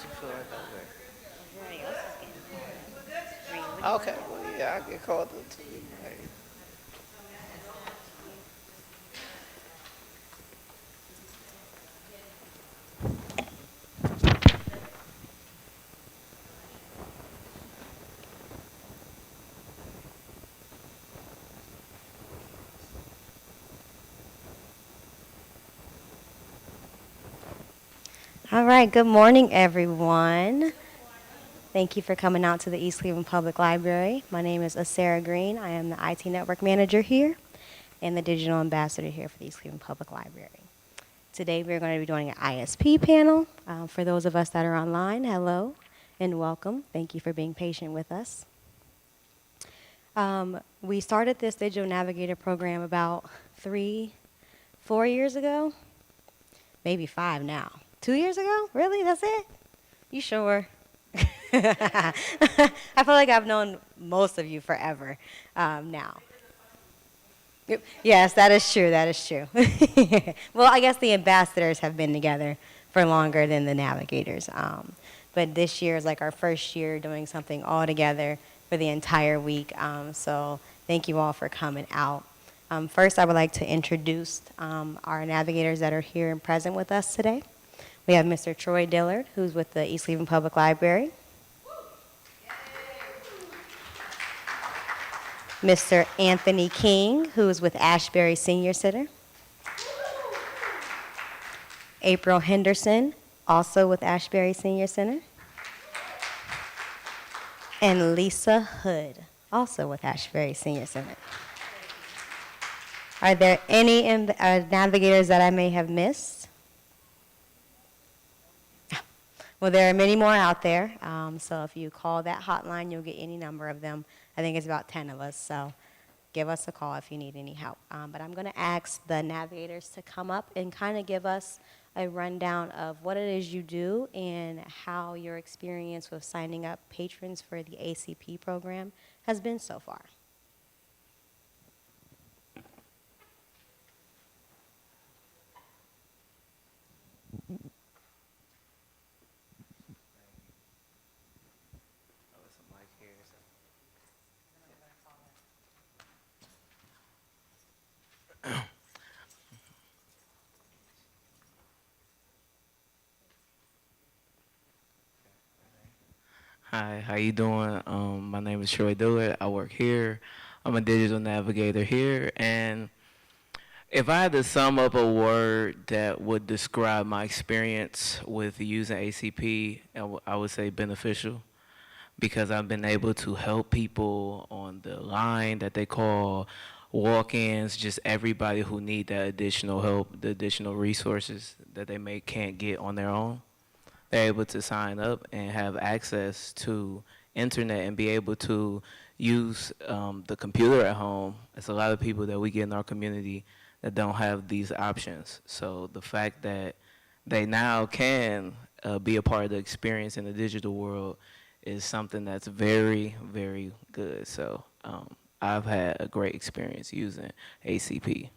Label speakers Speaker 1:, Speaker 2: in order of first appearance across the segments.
Speaker 1: feel like I was
Speaker 2: Everybody else is getting called up. Green, what do you
Speaker 1: there.
Speaker 2: want
Speaker 1: Okay,
Speaker 2: to do?
Speaker 1: well, yeah, I get called up too. Like,
Speaker 2: All right, good morning, everyone. Thank you for coming out to the East Cleveland Public Library. My name is Sarah Green. I am the IT Network Manager here and the Digital Ambassador here for the East Cleveland Public Library. Today we're going to be doing an ISP panel. For those of us that are online, hello and welcome. Thank you for being patient with us. We started this Digital Navigator program about 4 years ago, maybe 5 now. 2 years ago? Really? That's it? You sure? I feel like I've known most of you forever now. Yep. Yes, that is true. That is true. Well, I guess the ambassadors have been together for longer than the navigators. But this year is like our first year doing something all together for the entire week. So thank you all for coming out. First, I would like to introduce our navigators that are here and present with us today. We have Mr. Troy Dillard, who's with the East Cleveland Public Library. Mr. Anthony King, who is with Ashbury Senior Center. April Henderson, also with Ashbury Senior Center. And Lisa Hood, also with Ashbury Senior Center. Are there any navigators that I may have missed? Well, there are many more out there. So if you call that hotline, you'll get any number of them. I think it's about 10 of us. So give us a call if you need any help. But I'm going to ask the navigators to come up and kind of give us a rundown of what it is you do and how your experience with signing up patrons for the ACP program has been so far.
Speaker 1: oh, it's a mic here. So. Hi, how you doing? My name is Troy Dillard. I work here. I'm a digital navigator here, and if I had to sum up a word that would describe my experience with using ACP, I would say beneficial, because I've been able to help people on the line that they call walk-ins, just everybody who need that additional help, the additional resources that they may can't get on their own. They're able to sign up and have access to internet and be able to use the computer at home. It's a lot of people that we get in our community that don't have these options. So the fact that they now can be a part of the experience in the digital world is something that's very, very good. So I've had a great experience using ACP.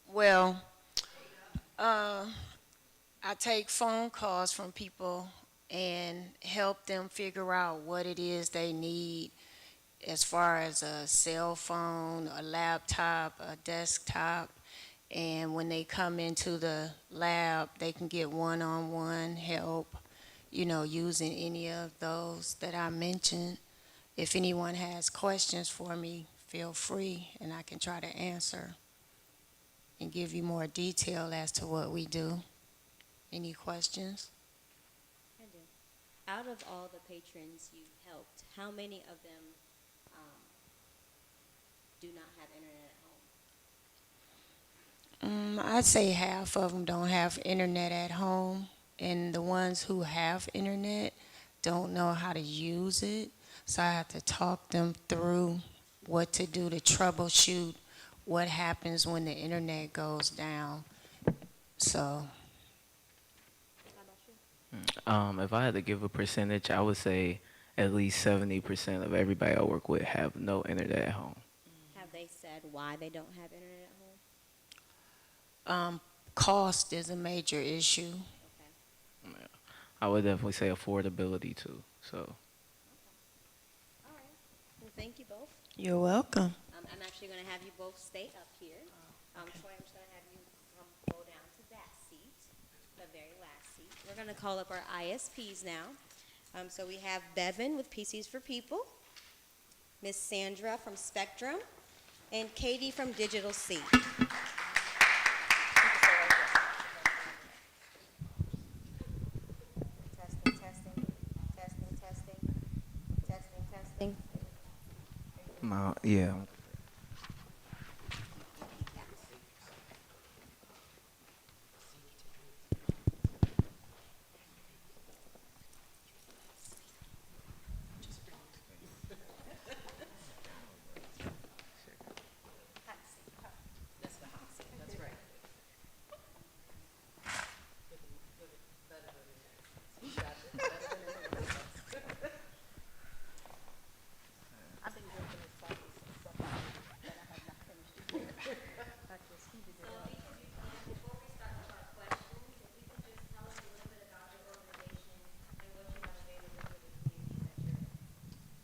Speaker 3: Well, uh, I take phone calls from people and help them figure out what it is they need as far as a cell phone, a laptop, a desktop. And when they come into the lab, they can get one-on-one help, using any of those that I mentioned. If anyone has questions for me, feel free and I can try to answer and give you more detail as to what we do. Any questions?
Speaker 2: I do. Out of all the patrons you've helped, how many of them um, do not have internet at home?
Speaker 3: I'd say half of them don't have internet at home. and the ones who have internet don't know how to use it. So I have to talk them through what to do to troubleshoot what happens when the internet goes down. So
Speaker 1: If I had to give a percentage, I would say at least 70% of everybody I work with have no internet at home.
Speaker 2: Have they said why they don't have internet at home?
Speaker 3: cost is a major issue.
Speaker 2: Okay.
Speaker 1: Yeah. I would definitely say affordability too. So
Speaker 2: All right. Well, thank you both.
Speaker 3: You're welcome.
Speaker 2: I'm actually going to have you both stay up here. Troy, I'm just going to have you go down to that seat, the very last seat. We're going to call up our ISPs now. So we have Bevan with PCs for People, Miss Sandra from Spectrum, and Katie from Digital C. Testing, testing, testing, testing, testing, testing.
Speaker 1: yeah.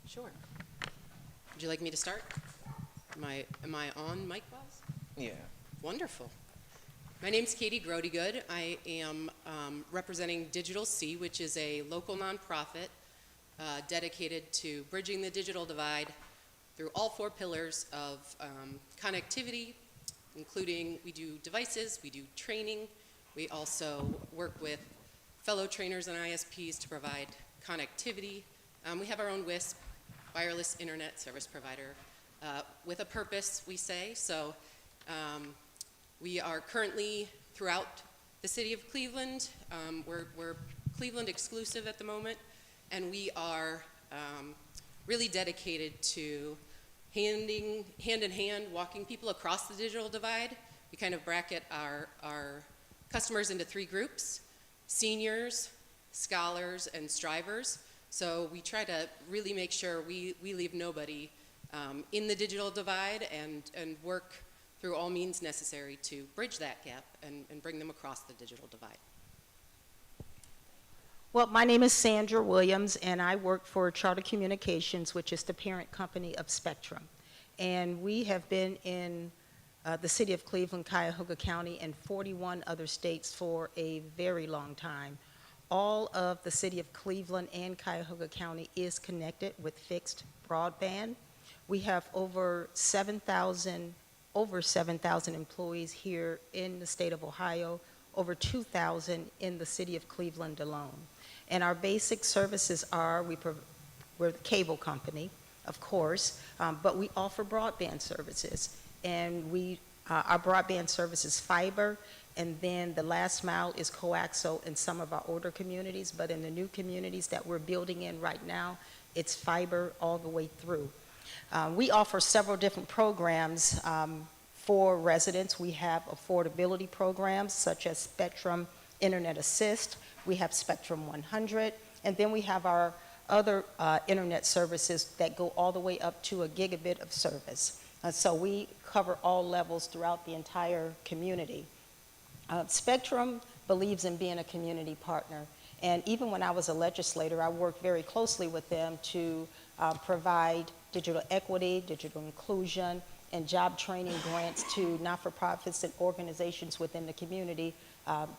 Speaker 4: Sure. Would you like me to start? Am I on mic wise?
Speaker 1: Yeah.
Speaker 4: Wonderful. My name's Katie Grodygood. I am representing Digital C, which is a local nonprofit dedicated to bridging the digital divide through all four pillars of connectivity, including we do devices, we do training, we also work with fellow trainers and ISPs to provide connectivity. We have our own WISP, wireless internet service provider, with a purpose, we say. So we are currently throughout the city of Cleveland. We're Cleveland exclusive at the moment, and we are really dedicated to hand in hand, walking people across the digital divide. We kind of bracket our customers into three groups: seniors, scholars, and strivers. So we try to really make sure we leave nobody in the digital divide and work through all means necessary to bridge that gap and bring them across the digital divide.
Speaker 5: Well, my name is Sandra Williams, and I work for Charter Communications, which is the parent company of Spectrum. And we have been in the city of Cleveland, Cuyahoga County, and 41 other states for a very long time. All of the city of Cleveland and Cuyahoga County is connected with fixed broadband. We have over 7,000 employees here in the state of Ohio, over 2,000 in the city of Cleveland alone. And our basic services are, we're the cable company, of course, but we offer broadband services. And our broadband service is fiber, and then the last mile is coaxial in some of our older communities, but in the new communities that we're building in right now, it's fiber all the way through. We offer several different programs for residents. We have affordability programs such as Spectrum Internet Assist. We have Spectrum 100, and then we have our other internet services that go all the way up to a gigabit of service. So we cover all levels throughout the entire community. Spectrum believes in being a community partner, and even when I was a legislator, I worked very closely with them to provide digital equity, digital inclusion, and job training grants to not-for-profits and organizations within the community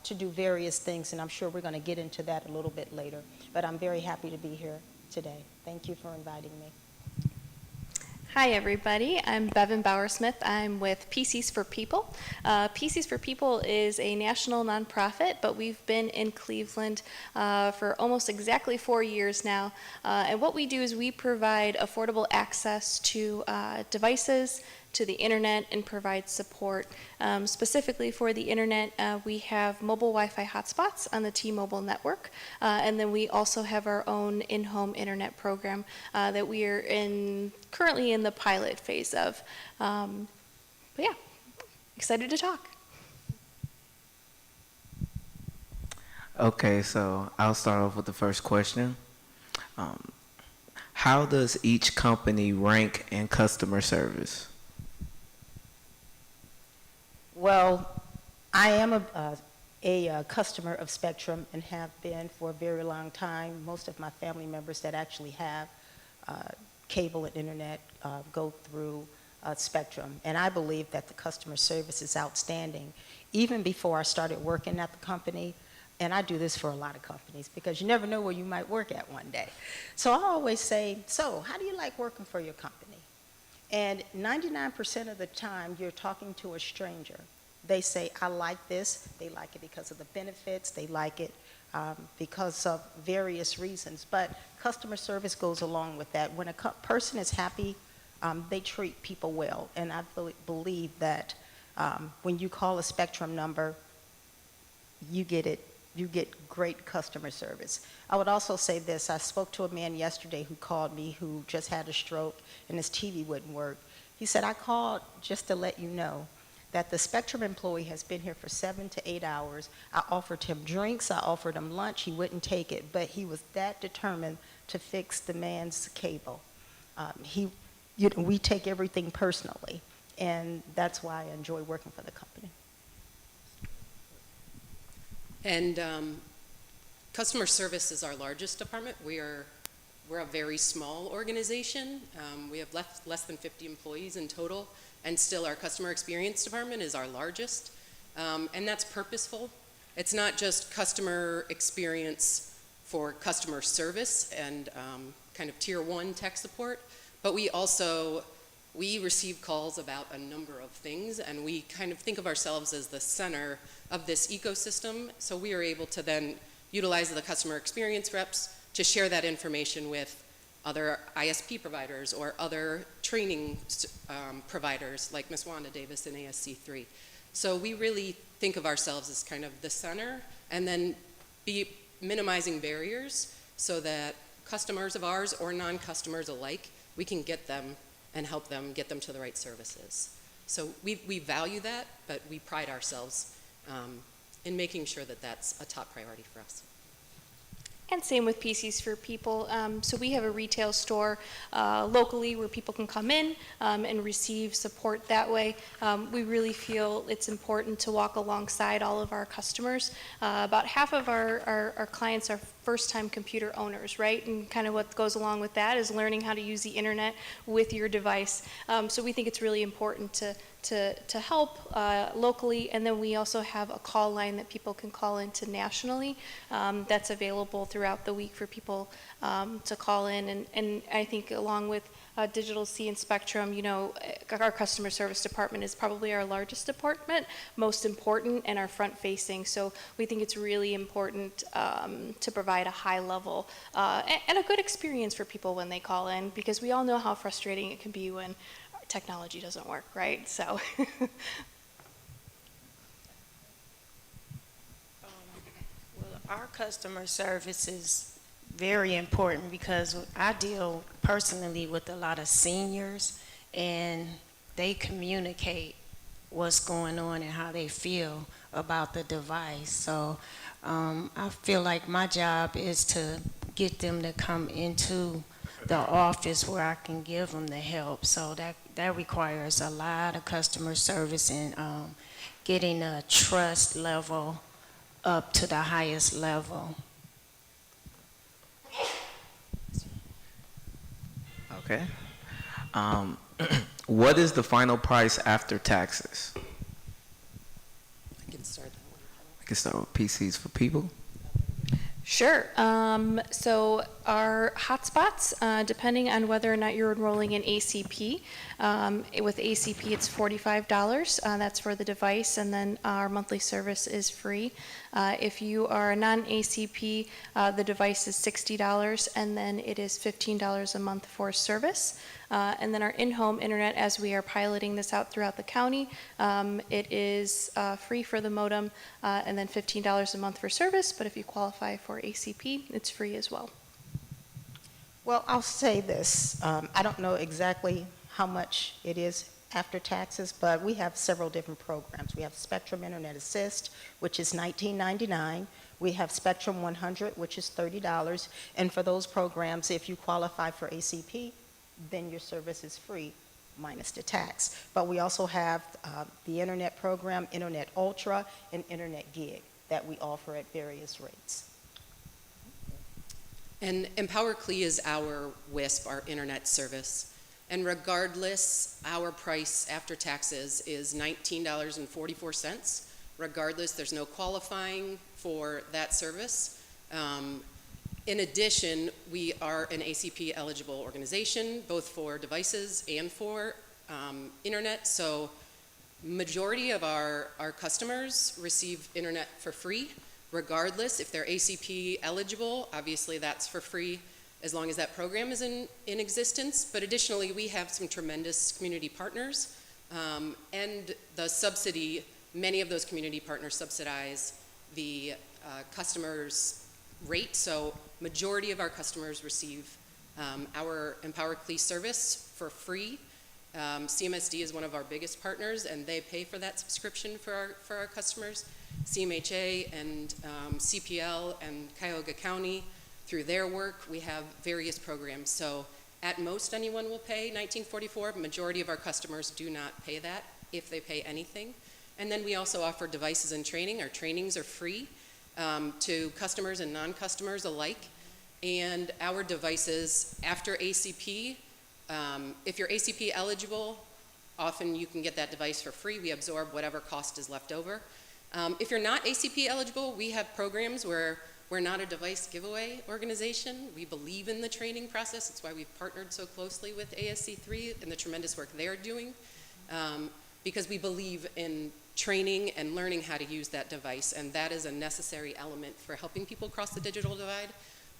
Speaker 5: to do various things, and I'm sure we're going to get into that a little bit later. But I'm very happy to be here today. Thank you for inviting me.
Speaker 6: Hi everybody, I'm Bevan Bowersmith. I'm with PCs for People. PCs for People is a national nonprofit, but we've been in Cleveland for almost exactly 4 years now. And what we do is we provide affordable access to devices, to the internet and provide support. Specifically for the internet, we have mobile Wi-Fi hotspots on the T-Mobile network, and then we also have our own in-home internet program that we are currently in the pilot phase of. But yeah, excited to talk.
Speaker 1: Okay, so I'll start off with the first question. How does each company rank in customer service?
Speaker 5: Well, I am a customer of Spectrum and have been for a very long time. Most of my family members that actually have cable and internet go through Spectrum. And I believe that the customer service is outstanding. Even before I started working at the company, and I do this for a lot of companies because you never know where you might work at one day. So I always say, so how do you like working for your company? And 99% of the time you're talking to a stranger. They say, I like this. They like it because of the benefits. They like it because of various reasons. But customer service goes along with that. When a person is happy, they treat people well. And I believe that when you call a Spectrum number, you get great customer service. I would also say this. I spoke to a man yesterday who called me who just had a stroke and his TV wouldn't work. He said, I called just to let you know that the Spectrum employee has been here for 7 to 8 hours. I offered him drinks, I offered him lunch, he wouldn't take it, but he was that determined to fix the man's cable. We take everything personally, and that's why I enjoy working for the company.
Speaker 4: And customer service is our largest department. We're a very small organization. We have less than 50 employees in total, and still our customer experience department is our largest. And that's purposeful. It's not just customer experience for customer service and kind of tier 1 tech support, but we receive calls about a number of things, and we kind of think of ourselves as the center of this ecosystem. So we are able to then utilize the customer experience reps to share that information with other ISP providers or other training providers like Ms. Wanda Davis in ASC3. So we really think of ourselves as kind of the center, and then be minimizing barriers so that customers of ours or non-customers alike, we can get them and help them get them to the right services. So we value that, but we pride ourselves in making sure that that's a top priority for us.
Speaker 6: And same with PCs for People. So we have a retail store locally where people can come in and receive support that way. We really feel it's important to walk alongside all of our customers. About half of our clients are first-time computer owners, right? And kind of what goes along with that is learning how to use the internet with your device. So we think it's really important to help locally, and then we also have a call line that people can call into nationally that's available throughout the week for people to call in, and I think along with Digital C and Spectrum, you know, our customer service department is probably our largest department, most important, and our front-facing. So we think it's really important to provide a high level and a good experience for people when they call in, because we all know how frustrating it can be when technology doesn't work, right? So.
Speaker 3: Well, our customer service is very important because I deal personally with a lot of seniors, and they communicate what's going on and how they feel about the device. So I feel like my job is to get them to come into the office where I can give them the help. So that requires a lot of customer service and getting a trust level up to the highest level.
Speaker 1: Okay. What is the final price after taxes?
Speaker 4: I can start that one.
Speaker 1: I can start with PCs for People.
Speaker 6: Sure. So our hotspots, depending on whether or not you're enrolling in ACP, with ACP it's $45. That's for the device, and then our monthly service is free. If you are a non-ACP, the device is $60, and then it is $15 a month for service. And then our in-home internet, as we are piloting this out throughout the county, it is free for the modem, and then $15 a month for service, but if you qualify for ACP, it's free as well.
Speaker 5: Well, I'll say this. I don't know exactly how much it is after taxes, but we have several different programs. We have Spectrum Internet Assist, which is $19.99. We have Spectrum 100, which is $30. And for those programs, if you qualify for ACP, then your service is free minus the tax. But we also have the Internet program, Internet Ultra, and Internet Gig that we offer at various rates.
Speaker 4: And EmpowerCLE is our WISP, our internet service. And regardless, our price after taxes is $19.44. Regardless, there's no qualifying for that service. In addition, we are an ACP eligible organization, both for devices and for internet. So majority of our customers receive internet for free. Regardless, if they're ACP eligible, obviously that's for free as long as that program is in existence. But additionally, we have some tremendous community partners, and the subsidy, many of those community partners subsidize the customers' rate. So majority of our customers receive our EmpowerCLE service for free. CMSD is one of our biggest partners, and they pay for that subscription for our customers. CMHA and CPL and Cuyahoga County, through their work, we have various programs. So at most, anyone will pay $19.44. Majority of our customers do not pay that, if they pay anything. And then we also offer devices and training. Our trainings are free to customers and non-customers alike. And our devices, after ACP, if you're ACP eligible, often you can get that device for free. We absorb whatever cost is left over. If you're not ACP eligible, we have programs where we're not a device giveaway organization. We believe in the training process. That's why we've partnered so closely with ASC3 and the tremendous work they're doing, because we believe in training and learning how to use that device, and that is a necessary element for helping people cross the digital divide.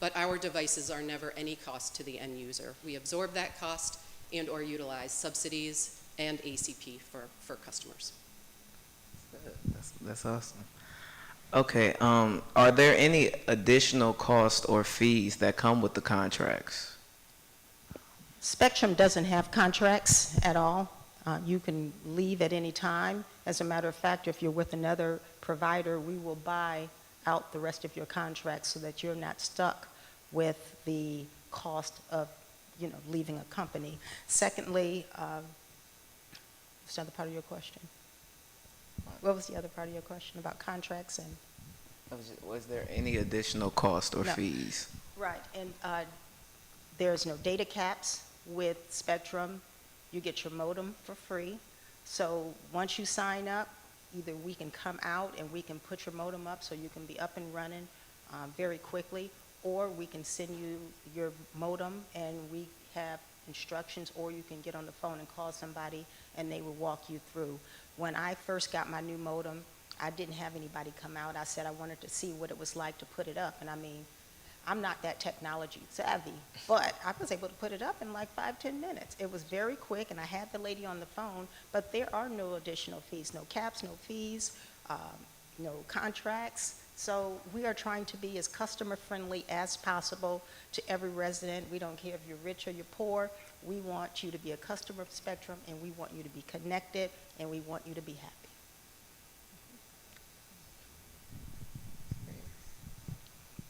Speaker 4: But our devices are never any cost to the end user. We absorb that cost and or utilize subsidies and ACP for customers.
Speaker 1: That's awesome. Okay, are there any additional costs or fees that come with the contracts?
Speaker 5: Spectrum doesn't have contracts at all. You can leave at any time. As a matter of fact, if you're with another provider, we will buy out the rest of your contract so that you're not stuck with the cost of, leaving a company. Secondly, what's the other part of your question? What was the other part of your question about contracts and?
Speaker 1: Was there any additional cost or
Speaker 5: No.
Speaker 1: fees?
Speaker 5: Right, and there's no data caps with Spectrum. You get your modem for free. So once you sign up, either we can come out and we can put your modem up so you can be up and running very quickly, or we can send you your modem and we have instructions, or you can get on the phone and call somebody and they will walk you through. When I first got my new modem, I didn't have anybody come out. I said I wanted to see what it was like to put it up. And I mean, I'm not that technology savvy, but I was able to put it up in like 5-10 minutes. It was very quick, and I had the lady on the phone, but there are no additional fees, no caps, no fees, no contracts. So we are trying to be as customer friendly as possible to every resident. We don't care if you're rich or you're poor. We want you to be a customer of Spectrum, and we want you to be connected, and we want you to be happy.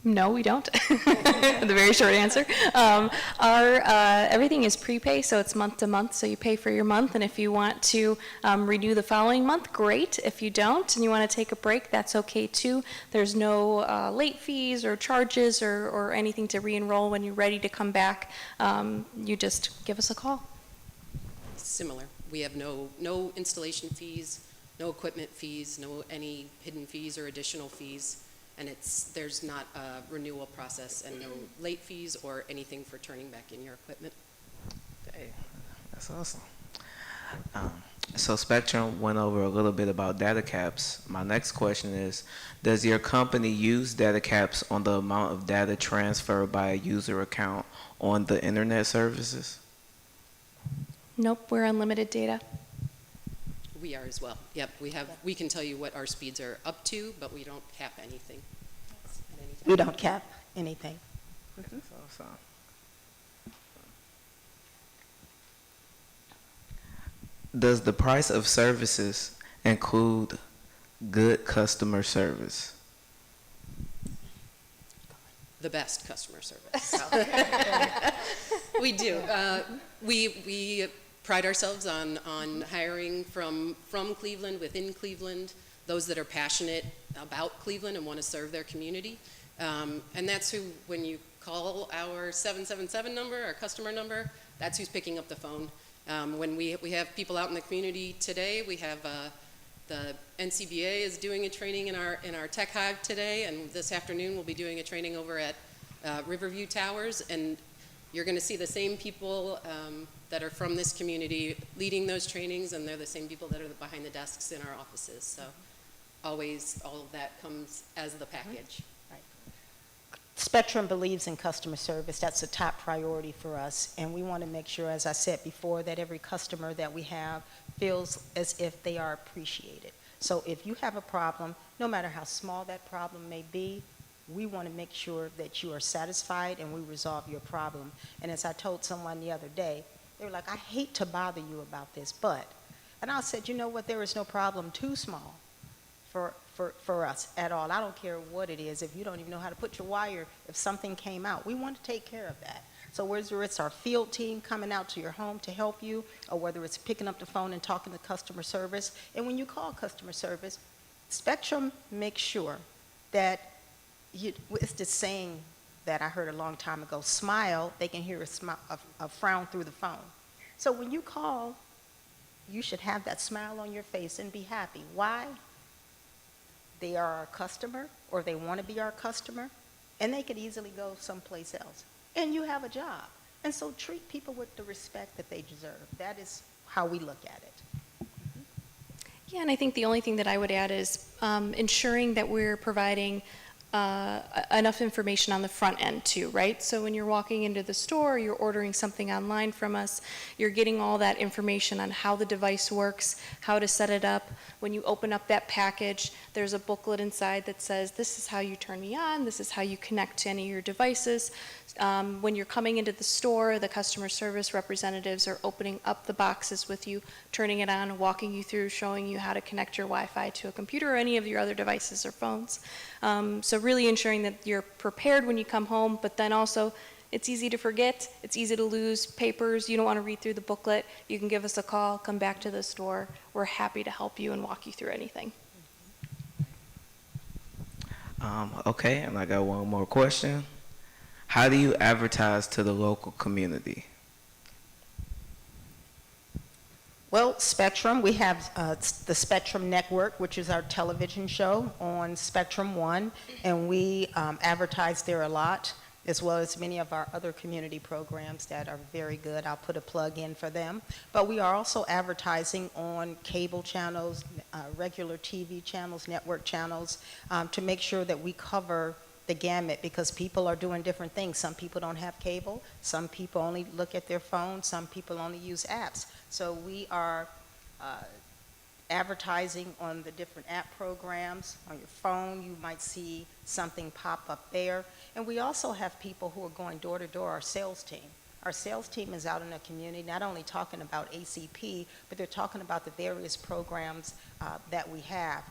Speaker 6: No, we don't. The very short answer. Our everything is prepay, so it's month to month. So you pay for your month, and if you want to renew the following month, great. If you don't, and you want to take a break, that's okay too. There's no late fees or charges or anything to re-enroll. When you're ready to come back, you just give us a call.
Speaker 4: Similar. We have no installation fees, no equipment fees, no any hidden fees or additional fees. And there's not a renewal process and no late fees or anything for turning back in your equipment.
Speaker 1: Hey, that's awesome. So Spectrum went over a little bit about data caps. My next question is, does your company use data caps on the amount of data transferred by a user account on the internet services?
Speaker 6: Nope, we're unlimited data.
Speaker 4: We are as well. Yep, we can tell you what our speeds are up to, but we don't cap anything at any time.
Speaker 5: We don't cap anything.
Speaker 1: So. Does the price of services include good customer service?
Speaker 4: The best customer service. We do. We pride ourselves on hiring from Cleveland, within Cleveland, those that are passionate about Cleveland and want to serve their community. And that's who, when you call our 777 number, our customer number, that's who's picking up the phone. When we have people out in the community today, we have the NCBA is doing a training in our tech hive today, and this afternoon we'll be doing a training over at Riverview Towers, and you're going to see the same people that are from this community leading those trainings, and they're the same people that are behind the desks in our offices. So always all of that comes as the package.
Speaker 5: Spectrum believes in customer service. That's a top priority for us. And we want to make sure, as I said before, that every customer that we have feels as if they are appreciated. So if you have a problem, no matter how small that problem may be, we want to make sure that you are satisfied and we resolve your problem. And as I told someone the other day, they were like, I hate to bother you about this, but, and I said, you know what, there is no problem too small for us at all. I don't care what it is. If you don't even know how to put your wire, if something came out, we want to take care of that. So whether it's our field team coming out to your home to help you, or whether it's picking up the phone and talking to customer service, and when you call customer service, Spectrum makes sure that it's the saying that I heard a long time ago, smile, they can hear a frown through the phone. So when you call, you should have that smile on your face and be happy. Why? They are our customer, or they want to be our customer, and they could easily go someplace else. And you have a job. And so treat people with the respect that they deserve. That is how we look at it.
Speaker 6: Yeah, and I think the only thing that I would add is ensuring that we're providing enough information on the front end too, right? So when you're walking into the store, you're ordering something online from us, you're getting all that information on how the device works, how to set it up. When you open up that package, there's a booklet inside that says, this is how you turn me on, this is how you connect to any of your devices. When you're coming into the store, the customer service representatives are opening up the boxes with you, turning it on, walking you through, showing you how to connect your Wi-Fi to a computer or any of your other devices or phones. So really ensuring that you're prepared when you come home, but then also it's easy to forget, it's easy to lose papers, you don't want to read through the booklet, you can give us a call, come back to the store, we're happy to help you and walk you through anything.
Speaker 1: Okay, and I got one more question. How do you advertise to the local community?
Speaker 5: Well, Spectrum, we have the Spectrum Network, which is our television show on Spectrum One, and we advertise there a lot, as well as many of our other community programs that are very good. I'll put a plug in for them. But we are also advertising on cable channels, regular TV channels, network channels, to make sure that we cover the gamut, because people are doing different things. Some people don't have cable, some people only look at their phone, some people only use apps. So we are advertising on the different app programs. On your phone, you might see something pop up there. And we also have people who are going door to door, our sales team. Our sales team is out in the community not only talking about ACP, but they're talking about the various programs that we have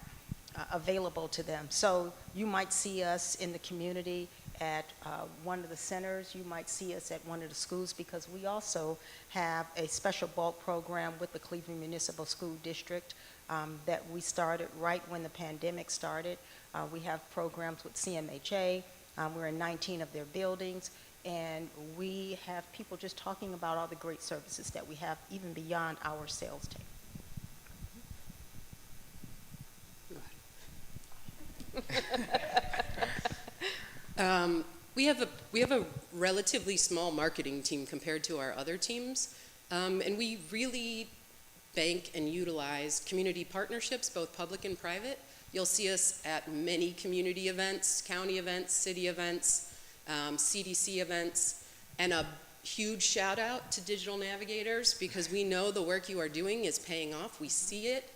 Speaker 5: available to them. So you might see us in the community at one of the centers, you might see us at one of the schools, because we also have a special bulk program with the Cleveland Municipal School District that we started right when the pandemic started. We have programs with CMHA, we're in 19 of their buildings, and we have people just talking about all the great services that we have even beyond our sales team.
Speaker 4: We have a relatively small marketing team compared to our other teams, and we really bank and utilize community partnerships, both public and private. You'll see us at many community events, county events, city events, CDC events, and a huge shout out to Digital Navigators, because we know the work you are doing is paying off. We see it.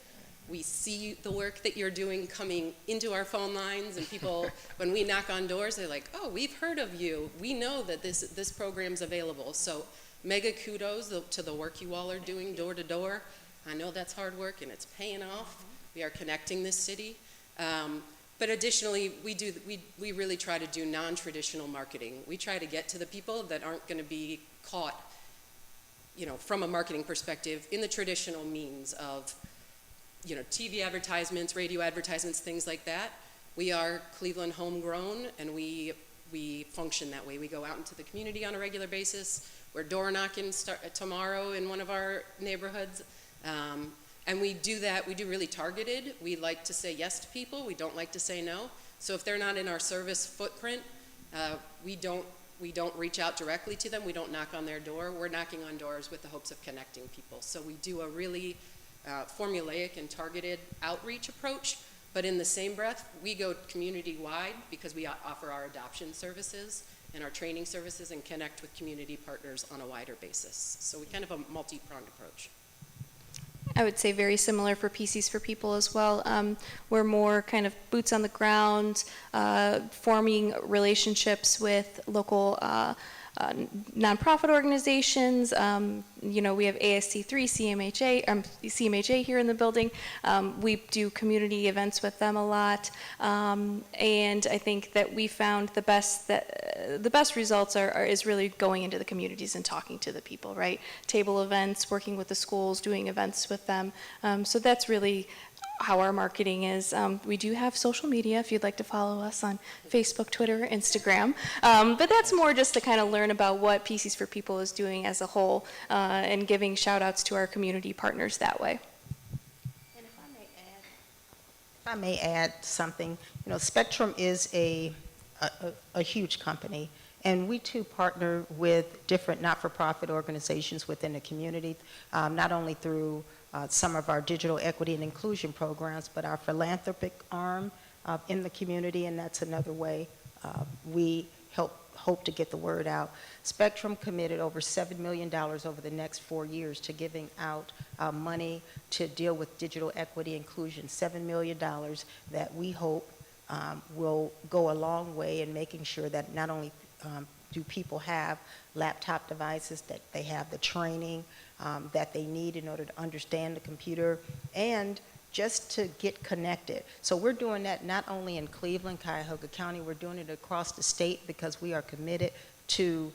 Speaker 4: We see the work that you're doing coming into our phone lines, and people, when we knock on doors, they're like, oh, we've heard of you. We know that this program's available. So mega kudos to the work you all are doing door to door. I know that's hard work and it's paying off. We are connecting this city. But additionally, we really try to do non-traditional marketing. We try to get to the people that aren't going to be caught, from a marketing perspective in the traditional means of, TV advertisements, radio advertisements, things like that. We are Cleveland homegrown, and we function that way. We go out into the community on a regular basis. We're door knocking tomorrow in one of our neighborhoods. And we do that, we do really targeted. We like to say yes to people, we don't like to say no. So if they're not in our service footprint, we don't reach out directly to them, we don't knock on their door. We're knocking on doors with the hopes of connecting people. So we do a really formulaic and targeted outreach approach, but in the same breath, we go community-wide because we offer our adoption services and our training services and connect with community partners on a wider basis. So we kind of a multi-pronged approach.
Speaker 6: I would say very similar for PCs for People as well. We're more kind of boots on the ground, forming relationships with local nonprofit organizations. We have ASC3, CMHA here in the building. We do community events with them a lot, and I think that we found the best results is really going into the communities and talking to the people, right? Table events, working with the schools, doing events with them. So that's really how our marketing is. We do have social media if you'd like to follow us on Facebook, Twitter, Instagram. But that's more just to kind of learn about what PCs for People is doing as a whole, and giving shout outs to our community partners that way.
Speaker 5: And if I may add something, Spectrum is a huge company, and we too partner with different not-for-profit organizations within the community, not only through some of our digital equity and inclusion programs, but our philanthropic arm in the community, and that's another way we hope to get the word out. Spectrum committed over $7 million over the next 4 years to giving out money to deal with digital equity inclusion, $7 million that we hope will go a long way in making sure that not only do people have laptop devices, that they have the training that they need in order to understand the computer and just to get connected. So we're doing that not only in Cleveland, Cuyahoga County, we're doing it across the state because we are committed to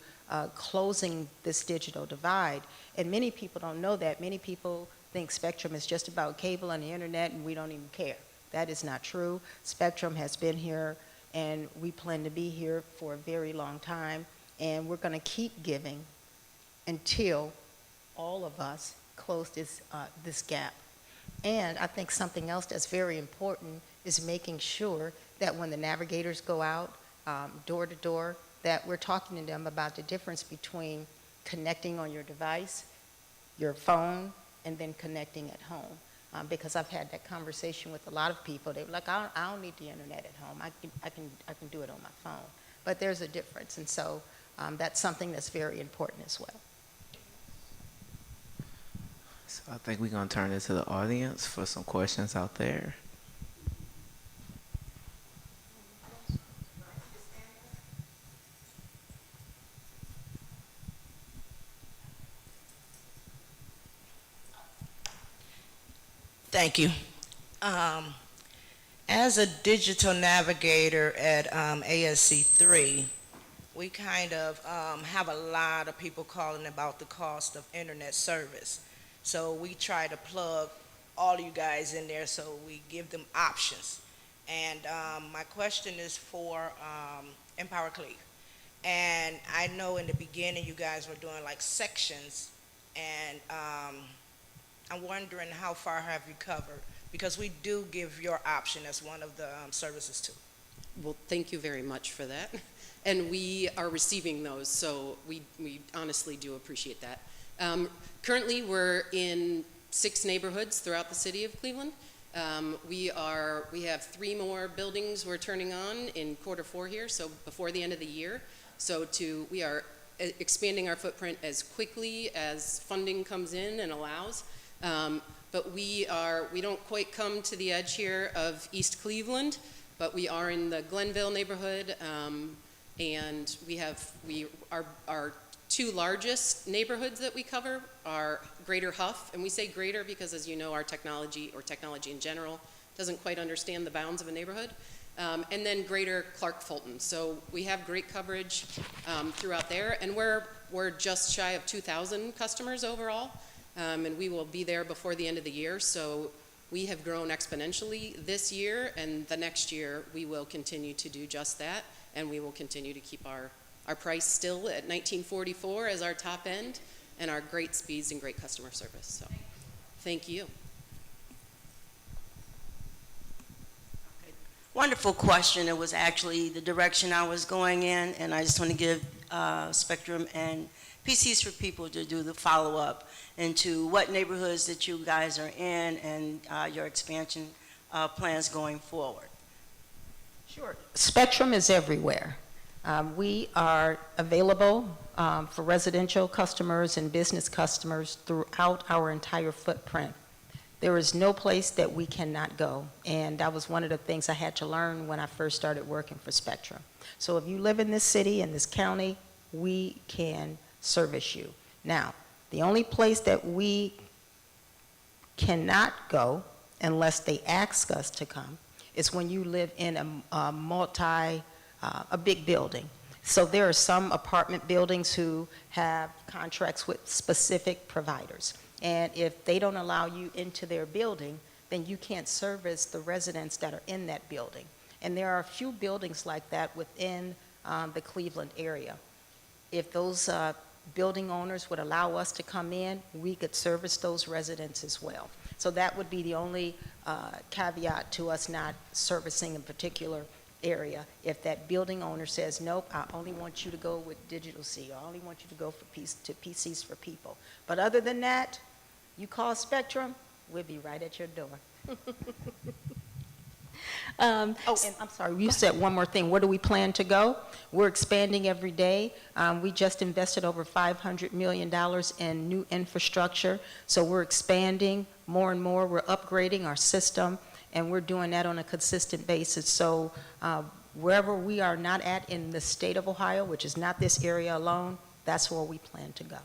Speaker 5: closing this digital divide. And many people don't know that. Many people think Spectrum is just about cable and the internet and we don't even care. That is not true. Spectrum has been here and we plan to be here for a very long time, and we're going to keep giving until all of us close this gap. And I think something else that's very important is making sure that when the navigators go out door to door, that we're talking to them about the difference between connecting on your device, your phone, and then connecting at home. Because I've had that conversation with a lot of people. They're like, I don't need the internet at home. I can do it on my phone. But there's a difference, and so that's something that's very important as well.
Speaker 1: So I think we're going to turn it to the audience for some questions out there.
Speaker 7: Thank you. As a digital navigator at ASC3, we kind of have a lot of people calling about the cost of internet service. So we try to plug all of you guys in there so we give them options. And my question is for EmpowerCLE. And I know in the beginning you guys were doing like sections, and I'm wondering how far have you covered? Because we do give your option as one of the services too.
Speaker 4: Well, thank you very much for that. And we are receiving those, so we honestly do appreciate that. Currently, we're in 6 neighborhoods throughout the city of Cleveland. We have 3 more buildings we're turning on in Q4 here, so before the end of the year. So we are expanding our footprint as quickly as funding comes in and allows. But we don't quite come to the edge here of East Cleveland, but we are in the Glenville neighborhood, and our 2 largest neighborhoods that we cover are Greater Huff, and we say greater because, as you know, our technology in general doesn't quite understand the bounds of a neighborhood, and then Greater Clark Fulton. So we have great coverage throughout there, and we're just shy of 2,000 customers overall, and we will be there before the end of the year. So we have grown exponentially this year, and the next year we will continue to do just that, and we will continue to keep our price still at $19.44 as our top end, and our great speeds and great customer service. So, thank you.
Speaker 8: Wonderful question. It was actually the direction I was going in, and I just want to give Spectrum and PCs for People to do the follow-up into what neighborhoods that you guys are in and your expansion plans going forward.
Speaker 5: Sure. Spectrum is everywhere. We are available for residential customers and business customers throughout our entire footprint. There is no place that we cannot go, and that was one of the things I had to learn when I first started working for Spectrum. So if you live in this city, in this county, we can service you. Now, the only place that we cannot go unless they ask us to come is when you live in a big building. So there are some apartment buildings who have contracts with specific providers. And if they don't allow you into their building, then you can't service the residents that are in that building. And there are a few buildings like that within the Cleveland area. If those building owners would allow us to come in, we could service those residents as well. So that would be the only caveat to us not servicing a particular area. If that building owner says, nope, I only want you to go with Digital C, or I only want you to go to PCs for People. But other than that, you call Spectrum, we'll be right at your door. And I'm sorry, you said one more thing. Where do we plan to go? We're expanding every day. We just invested over $500 million in new infrastructure, so we're expanding more and more. We're upgrading our system, and we're doing that on a consistent basis. So wherever we are not at in the state of Ohio, which is not this area alone, that's where we plan to go.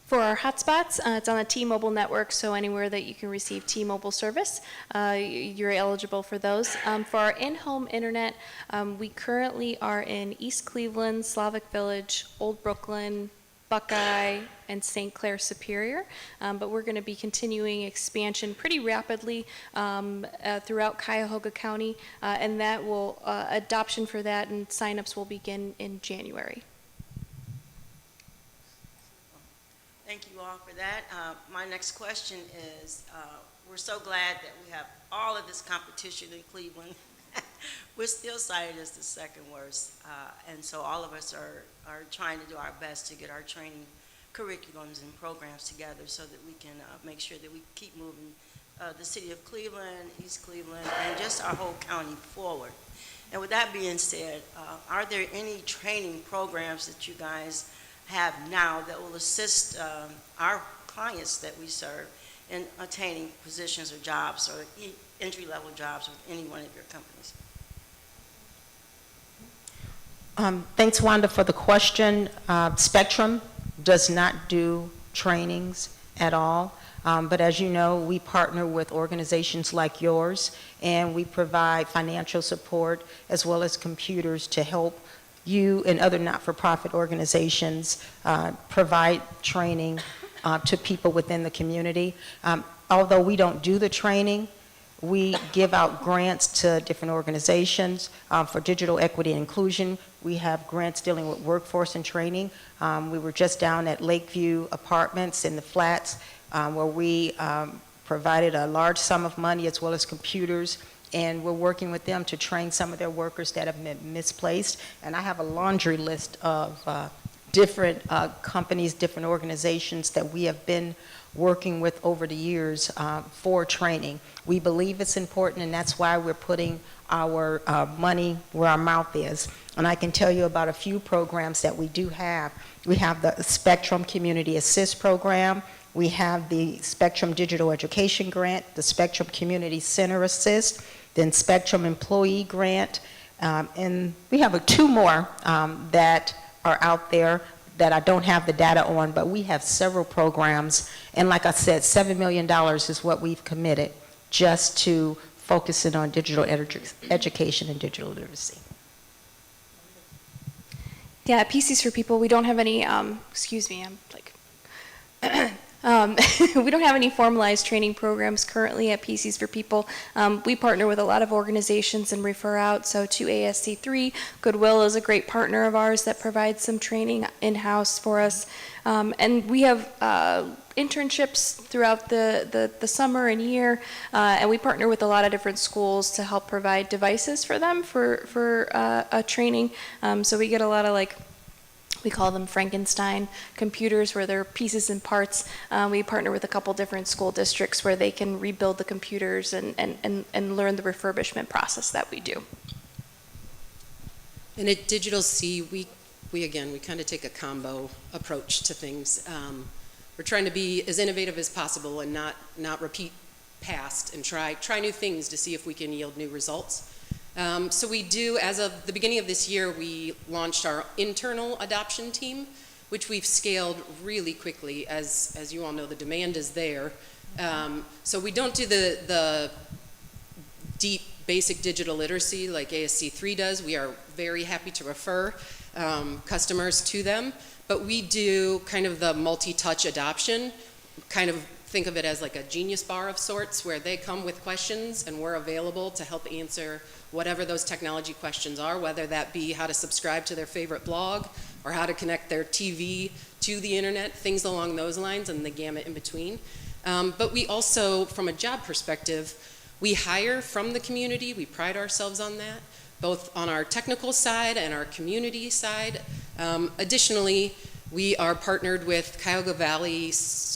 Speaker 6: For our hotspots, it's on the T-Mobile network, so anywhere that you can receive T-Mobile service, you're eligible for those. For our in-home internet, we currently are in East Cleveland, Slavic Village, Old Brooklyn, Buckeye, and St. Clair Superior, but we're going to be continuing expansion pretty rapidly throughout Cuyahoga County, and that will adoption for that and signups will begin in January.
Speaker 8: Thank you all for that. My next question is, we're so glad that we have all of this competition in Cleveland. We're still cited as the second worst, and so all of us are trying to do our best to get our training curriculums and programs together so that we can make sure that we keep moving the city of Cleveland, East Cleveland, and just our whole county forward. And with that being said, are there any training programs that you guys have now that will assist our clients that we serve in attaining positions or jobs or entry-level jobs with any one of your companies?
Speaker 5: Thanks, Wanda, for the question. Spectrum does not do trainings at all, but as you know, we partner with organizations like yours, and we provide financial support as well as computers to help you and other not-for-profit organizations provide training to people within the community. Although we don't do the training, we give out grants to different organizations for digital equity and inclusion. We have grants dealing with workforce and training. We were just down at Lakeview Apartments in the Flats where we provided a large sum of money as well as computers, and we're working with them to train some of their workers that have been misplaced. And I have a laundry list of different companies, different organizations that we have been working with over the years for training. We believe it's important, and that's why we're putting our money where our mouth is. And I can tell you about a few programs that we do have. We have the Spectrum Community Assist Program. We have the Spectrum Digital Education Grant, the Spectrum Community Center Assist, then Spectrum Employee Grant, and we have two more that are out there that I don't have the data on, but we have several programs, and like I said, $7 million is what we've committed just to focusing on digital education and digital literacy.
Speaker 6: Yeah, at PCs for People, we don't have any, excuse me, I'm like, we don't have any formalized training programs currently at PCs for People. We partner with a lot of organizations and refer out, so to ASC3, Goodwill is a great partner of ours that provides some training in-house for us. And we have internships throughout the summer and year, and we partner with a lot of different schools to help provide devices for them for training. So we get a lot of, like, we call them Frankenstein computers, where they're pieces and parts. We partner with a couple different school districts where they can rebuild the computers and learn the refurbishment process that we do.
Speaker 4: And at Digital C, we kind of take a combo approach to things. We're trying to be as innovative as possible and not repeat past, and try new things to see if we can yield new results. So we do, as of the beginning of this year, we launched our internal adoption team, which we've scaled really quickly. As you all know, the demand is there. So we don't do the deep basic digital literacy like ASC3 does. We are very happy to refer customers to them, but we do kind of the multi-touch adoption, kind of think of it as like a genius bar of sorts, where they come with questions and we're available to help answer whatever those technology questions are, whether that be how to subscribe to their favorite blog or how to connect their TV to the internet, things along those lines, and the gamut in between. But we also, from a job perspective, we hire from the community. We pride ourselves on that, both on our technical side and our community side. Additionally, we are partnered with Cuyahoga Valley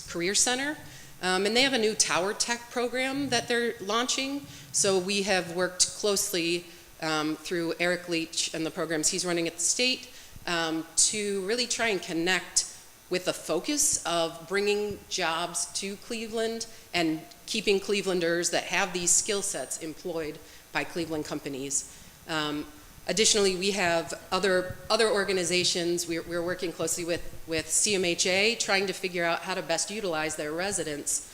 Speaker 4: Career Center, and they have a new tower tech program that they're launching. So we have worked closely through Eric Leach and the programs he's running at the state to really try and connect with the focus of bringing jobs to Cleveland and keeping Clevelanders that have these skill sets employed by Cleveland companies. Additionally, we have other organizations. We're working closely with CMHA, trying to figure out how to best utilize their residents,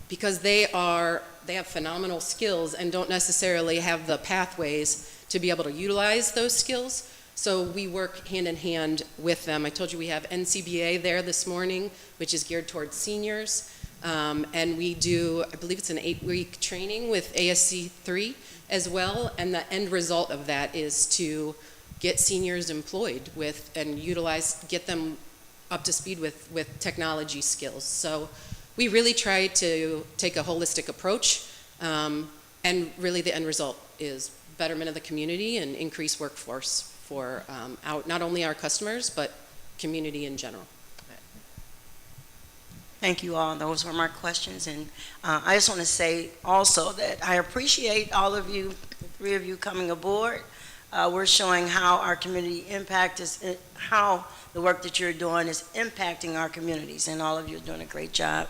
Speaker 4: because they have phenomenal skills and don't necessarily have the pathways to be able to utilize those skills. So we work hand in hand with them. I told you we have NCBA there this morning, which is geared towards seniors. And we do, I believe it's an 8-week training with ASC3 as well. And the end result of that is to get seniors employed with and get them up to speed with technology skills. So we really try to take a holistic approach. And really the end result is betterment of the community and increased workforce for not only our customers, but community in general.
Speaker 8: Thank you all. Those were my questions. And I just want to say also that I appreciate all of you, the 3 of you coming aboard. We're showing how our community impact is, how the work that you're doing is impacting our communities, and all of you are doing a great job.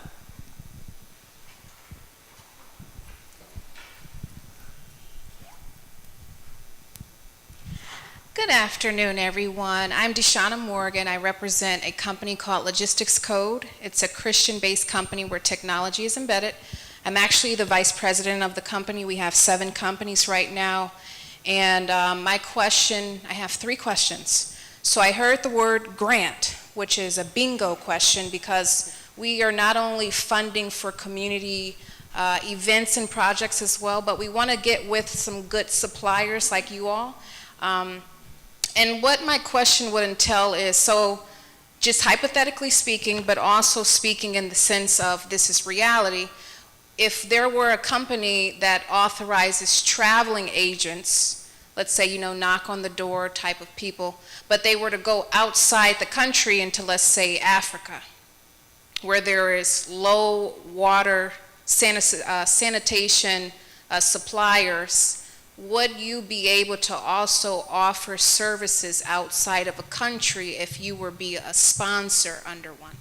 Speaker 9: Good afternoon, everyone. I'm Deshauna Morgan. I represent a company called Logistics Code. It's a Christian-based company where technology is embedded. I'm actually the vice president of the company. We have 7 companies right now. And I have 3 questions. So I heard the word grant, which is a bingo question, because we are not only funding for community events and projects as well, but we want to get with some good suppliers like you all. And what my question would entail is, so just hypothetically speaking, but also speaking in the sense of this is reality, if there were a company that authorizes traveling agents, let's say, knock on the door type of people, but they were to go outside the country into, let's say, Africa, where there is low water sanitation suppliers, would you be able to also offer services outside of a country if you were be a sponsor under one?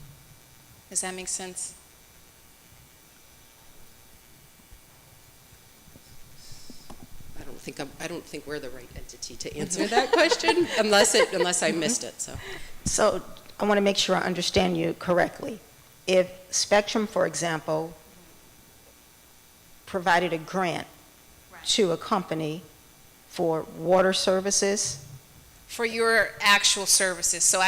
Speaker 9: Does that make sense?
Speaker 4: I don't think we're the right entity to answer that question unless I missed it.
Speaker 5: So I want to make sure I understand you correctly. If Spectrum, for example, provided a grant to a company for water services?
Speaker 9: For your actual services. So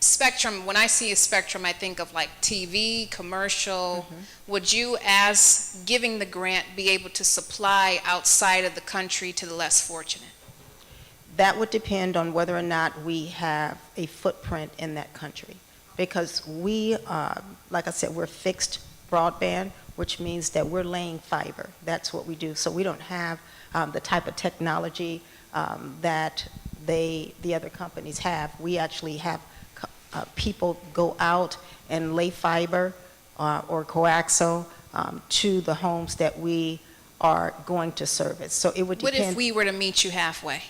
Speaker 9: Spectrum, when I see a Spectrum, I think of like TV, commercial. Would you, as giving the grant, be able to supply outside of the country to the less fortunate?
Speaker 5: That would depend on whether or not we have a footprint in that country. Because we, like I said, we're fixed broadband, which means that we're laying fiber. That's what we do. So we don't have the type of technology that the other companies have. We actually have people go out and lay fiber or coaxial to the homes that we are going to service. So it would depend.
Speaker 9: What if we were to meet you halfway?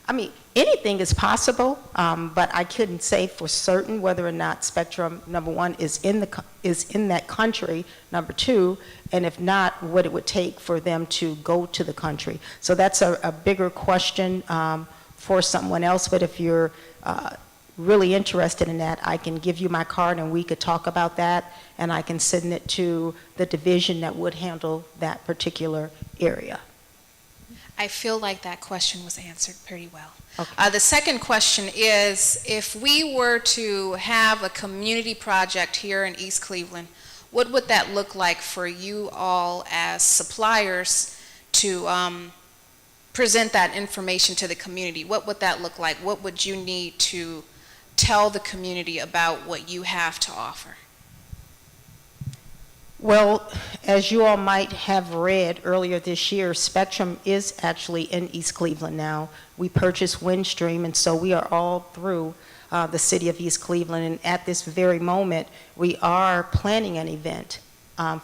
Speaker 5: I mean, anything is possible, but I couldn't say for certain whether or not Spectrum, number one, is in that country, number two, and if not, what it would take for them to go to the country. So that's a bigger question for someone else, but if you're really interested in that, I can give you my card and we could talk about that, and I can send it to the division that would handle that particular area.
Speaker 9: I feel like that question was answered pretty well.
Speaker 5: Okay.
Speaker 9: The second question is, if we were to have a community project here in East Cleveland, what would that look like for you all as suppliers to present that information to the community? What would that look like? What would you need to tell the community about what you have to offer?
Speaker 5: Well, as you all might have read earlier this year, Spectrum is actually in East Cleveland now. We purchased Windstream, and so we are all through the city of East Cleveland. And at this very moment, we are planning an event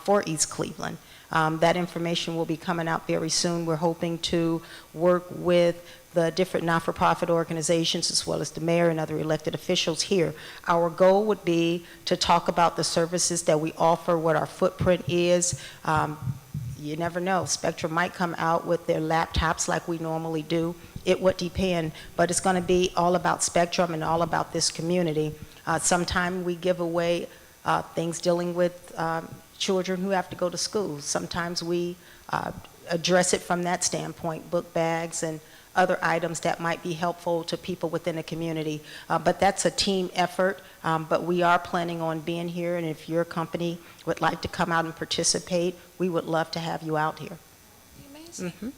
Speaker 5: for East Cleveland. That information will be coming out very soon. We're hoping to work with the different not-for-profit organizations as well as the mayor and other elected officials here. Our goal would be to talk about the services that we offer, what our footprint is. You never know, Spectrum might come out with their laptops like we normally do. It would depend, but it's going to be all about Spectrum and all about this community. Sometimes we give away things dealing with children who have to go to school. Sometimes we address it from that standpoint, book bags and other items that might be helpful to people within the community. But that's a team effort, but we are planning on being here, and if your company would like to come out and participate, we would love to have you out here.
Speaker 9: Amazing.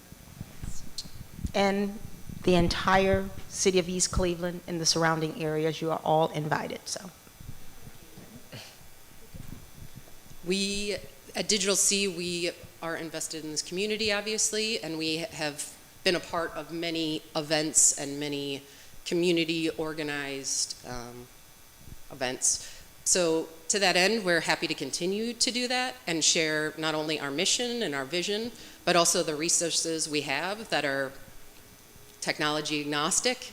Speaker 5: And the entire city of East Cleveland and the surrounding areas, you are all invited. So.
Speaker 4: We, at Digital C, we are invested in this community, obviously, and we have been a part of many events and many community-organized events. So to that end, we're happy to continue to do that and share not only our mission and our vision, but also the resources we have that are technology agnostic,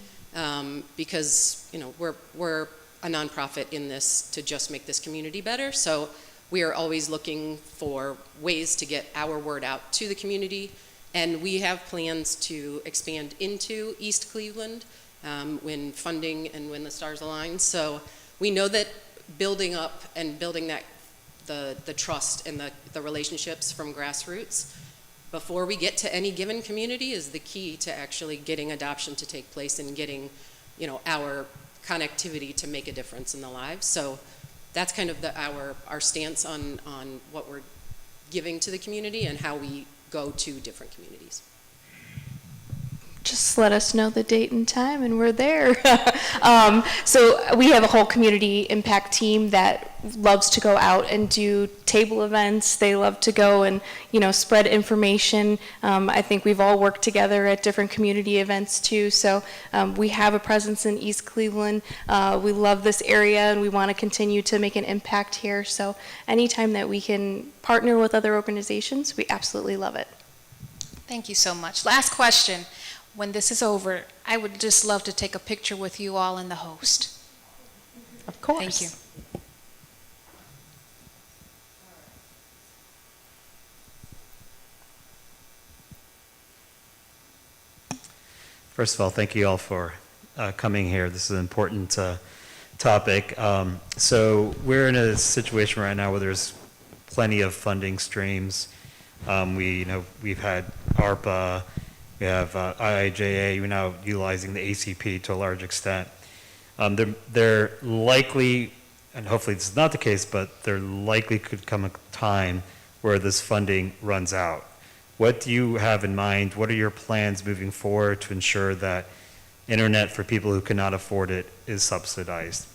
Speaker 4: because we're a nonprofit in this to just make this community better. So we are always looking for ways to get our word out to the community, and we have plans to expand into East Cleveland when funding and when the stars align. So we know that building up and building that the trust and the relationships from grassroots before we get to any given community is the key to actually getting adoption to take place and getting our connectivity to make a difference in the lives. So that's kind of our stance on what we're giving to the community and how we go to different communities.
Speaker 6: Just let us know the date and time and we're there. So we have a whole community impact team that loves to go out and do table events. They love to go and, spread information. I think we've all worked together at different community events too. So we have a presence in East Cleveland. We love this area and we want to continue to make an impact here. So anytime that we can partner with other organizations, we absolutely love it.
Speaker 9: Thank you so much. Last question. When this is over, I would just love to take a picture with you all and the host.
Speaker 5: Of course.
Speaker 9: Thank you.
Speaker 10: First of all, thank you all for coming here. This is an important topic. So we're in a situation right now where there's plenty of funding streams. We've had ARPA, we have IIJA, we're now utilizing the ACP to a large extent. There likely, and hopefully this is not the case, but there likely could come a time where this funding runs out. What do you have in mind? What are your plans moving forward to ensure that internet for people who cannot afford it is subsidized?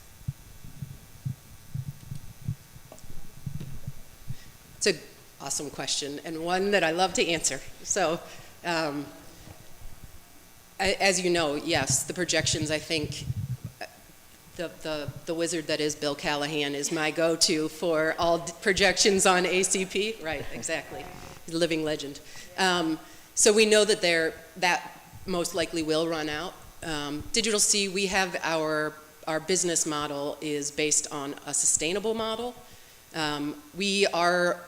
Speaker 4: It's an awesome question and one that I love to answer. So, as you know, yes, the projections, I think, the wizard that is Bill Callahan is my go-to for all projections on ACP. Right, exactly. He's a living legend. So we know that that most likely will run out. Digital C, we have our business model is based on a sustainable model. We are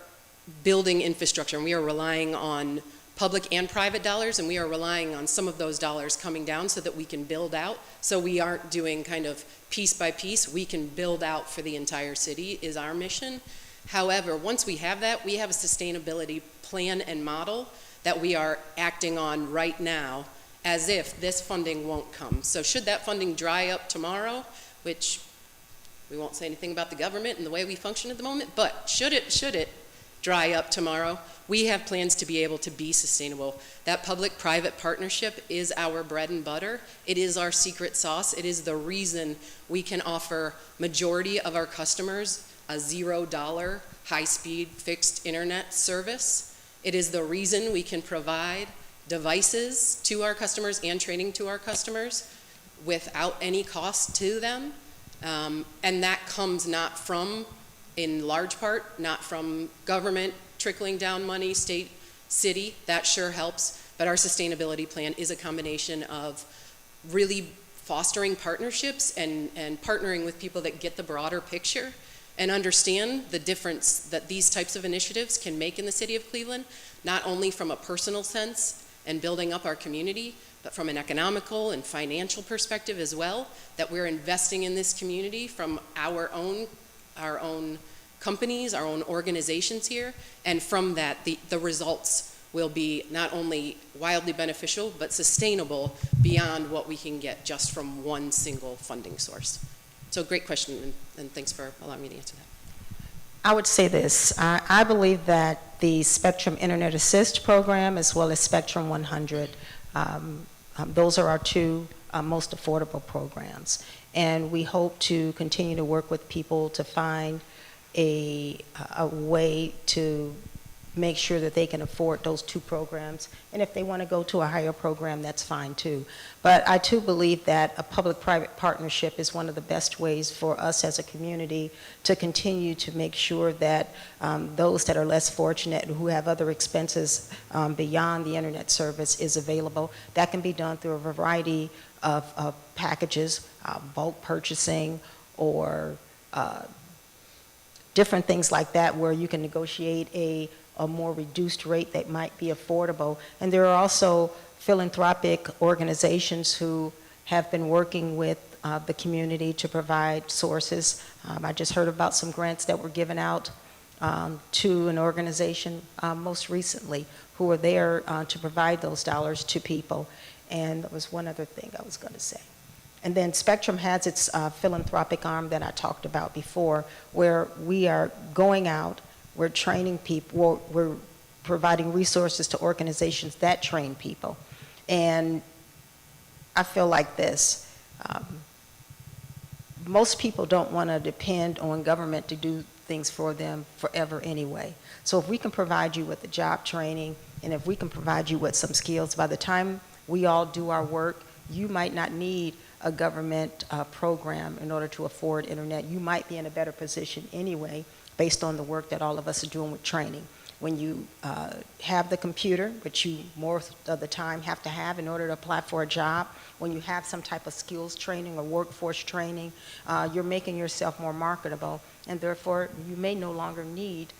Speaker 4: building infrastructure and we are relying on public and private dollars, and we are relying on some of those dollars coming down so that we can build out. So we aren't doing kind of piece by piece. We can build out for the entire city is our mission. However, once we have that, we have a sustainability plan and model that we are acting on right now as if this funding won't come. So should that funding dry up tomorrow, which we won't say anything about the government and the way we function at the moment, but should it dry up tomorrow, we have plans to be able to be sustainable. That public-private partnership is our bread and butter. It is our secret sauce. It is the reason we can offer majority of our customers a $0 high-speed fixed internet service. It is the reason we can provide devices to our customers and training to our customers without any cost to them. And that comes not from, in large part, not from government trickling down money, state, city, that sure helps, but our sustainability plan is a combination of really fostering partnerships and partnering with people that get the broader picture and understand the difference that these types of initiatives can make in the city of Cleveland, not only from a personal sense and building up our community, but from an economical and financial perspective as well, that we're investing in this community from our own companies, our own organizations here, and from that, the results will be not only wildly beneficial, but sustainable beyond what we can get just from one single funding source. So great question, and thanks for allowing me to answer that.
Speaker 5: I would say this. I believe that the Spectrum Internet Assist program as well as Spectrum 100, those are our two most affordable programs. And we hope to continue to work with people to find a way to make sure that they can afford those two programs. And if they want to go to a higher program, that's fine too. But I too believe that a public-private partnership is one of the best ways for us as a community to continue to make sure that those that are less fortunate and who have other expenses beyond the internet service is available. That can be done through a variety of packages, bulk purchasing, or different things like that, where you can negotiate a more reduced rate that might be affordable. And there are also philanthropic organizations who have been working with the community to provide sources. I just heard about some grants that were given out to an organization most recently who were there to provide those dollars to people. And there was one other thing I was going to say. And then Spectrum has its philanthropic arm that I talked about before, where we are going out, we're training people, we're providing resources to organizations that train people. And I feel like this. most people don't want to depend on government to do things for them forever anyway. So if we can provide you with the job training, and if we can provide you with some skills, by the time we all do our work, you might not need a government program in order to afford internet. You might be in a better position anyway, based on the work that all of us are doing with training. When you have the computer, which you more of the time have to have in order to apply for a job, when you have some type of skills training or workforce training, you're making yourself more marketable, and therefore you may no longer need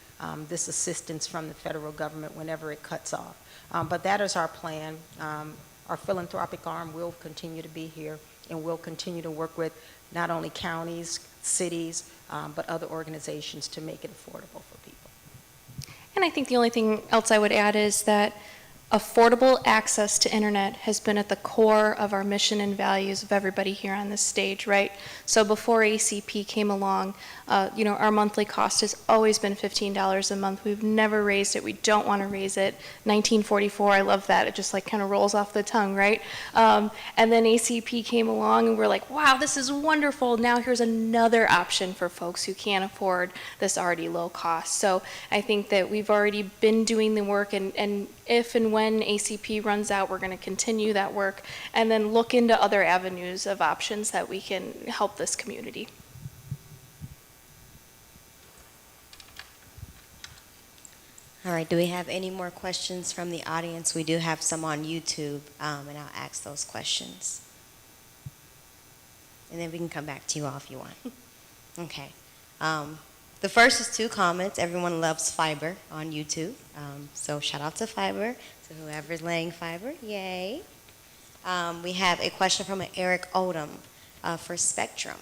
Speaker 5: this assistance from the federal government whenever it cuts off. But that is our plan. Our philanthropic arm will continue to be here, and we'll continue to work with not only counties, cities, but other organizations to make it affordable for people.
Speaker 6: And I think the only thing else I would add is that affordable access to internet has been at the core of our mission and values of everybody here on this stage, right? So before ACP came along, our monthly cost has always been $15 a month. We've never raised it. We don't want to raise it. 1944, I love that. It just like kind of rolls off the tongue, right? And then ACP came along and we're like, wow, this is wonderful. Now here's another option for folks who can't afford this already low cost. So I think that we've already been doing the work, and if and when ACP runs out, we're going to continue that work and then look into other avenues of options that we can help this community.
Speaker 2: All right, do we have any more questions from the audience? We do have some on YouTube, and I'll ask those questions. And then we can come back to you all if you want. Okay. The first is 2 comments. Everyone loves fiber on YouTube. So shout out to fiber, to whoever's laying fiber. Yay. We have a question from Eric Odom for Spectrum.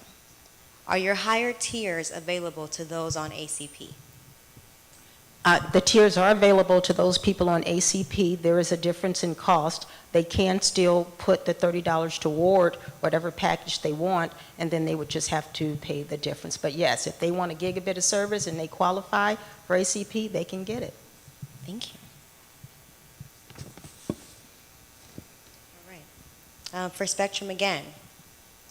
Speaker 2: Are your higher tiers available to those on ACP?
Speaker 5: The tiers are available to those people on ACP. There is a difference in cost. They can still put the $30 toward whatever package they want, and then they would just have to pay the difference. But yes, if they want a gigabit of service and they qualify for ACP, they can get it.
Speaker 2: Thank you. All right. For Spectrum again,